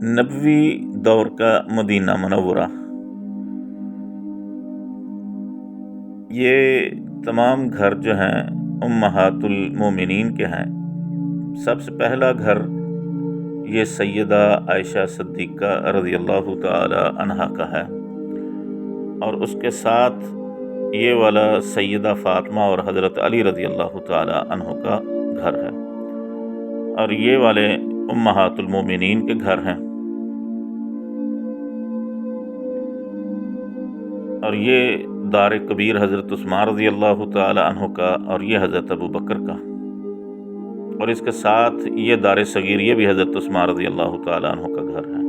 نبوی دور کا مدینہ منورہ، یہ تمام گھر جو ہیں امہات المومنین کے ہیں۔ سب سے پہلا گھر یہ سیدہ عائشہ صدیقہ رضی اللہ تعالی عنہا کا ہے، اور اس کے ساتھ یہ والا سیدہ فاطمہ اور حضرت علی رضی اللہ تعالی عنہ کا گھر ہے، اور یہ والے امہات المومنین کے گھر ہیں، اور یہ دار کبیر حضرت عثمان رضی اللہ تعالی عنہ کا، اور یہ حضرت ابو بکر کا، اور اس کے ساتھ یہ دار صغیر، یہ بھی حضرت عثمان رضی اللہ تعالی عنہ کا گھر ہے۔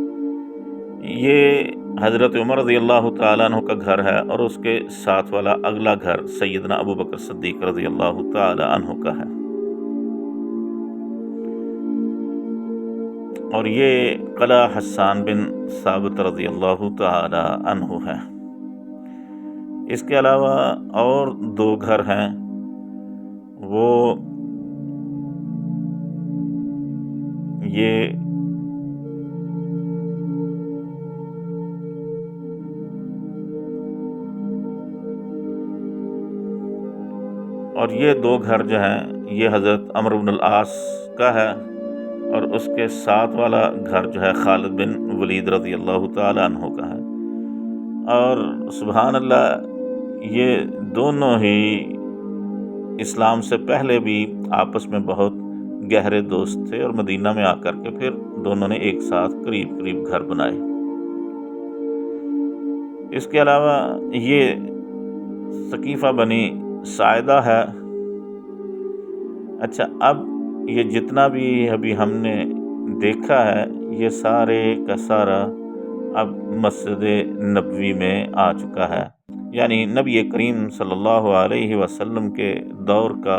یہ حضرت عمر رضی اللہ تعالی عنہ کا گھر ہے، اور اس کے ساتھ والا اگلا گھر سیدنا ابو بکر صدیق رضی اللہ تعالی عنہ کا ہے، اور یہ قلعہ حسان بن ثابت رضی اللہ تعالی عنہ ہے۔ اس کے علاوہ اور دو گھر ہیں، وہ یہ اور یہ دو گھر جو ہیں یہ حضرت عمرو بن العاص کا ہے، اور اس کے ساتھ والا گھر جو ہے خالد بن ولید رضی اللہ تعالی عنہ کا ہے۔ اور سبحان اللہ، یہ دونوں ہی اسلام سے پہلے بھی آپس میں بہت گہرے دوست تھے، اور مدینہ میں آ کر کے پھر دونوں نے ایک ساتھ قریب قریب گھر بنائے۔ اس کے علاوہ یہ ثقیفہ بنی ساعدہ ہے۔ اچھا، اب یہ جتنا بھی ابھی ہم نے دیکھا ہے، یہ سارے کا سارا اب مسجد نبوی میں آ چکا ہے، یعنی نبی کریم صلی اللہ علیہ وسلم کے دور کا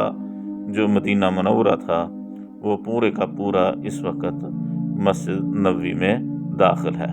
جو مدینہ منورہ تھا، وہ پورے کا پورا اس وقت مسجد نبوی میں داخل ہے۔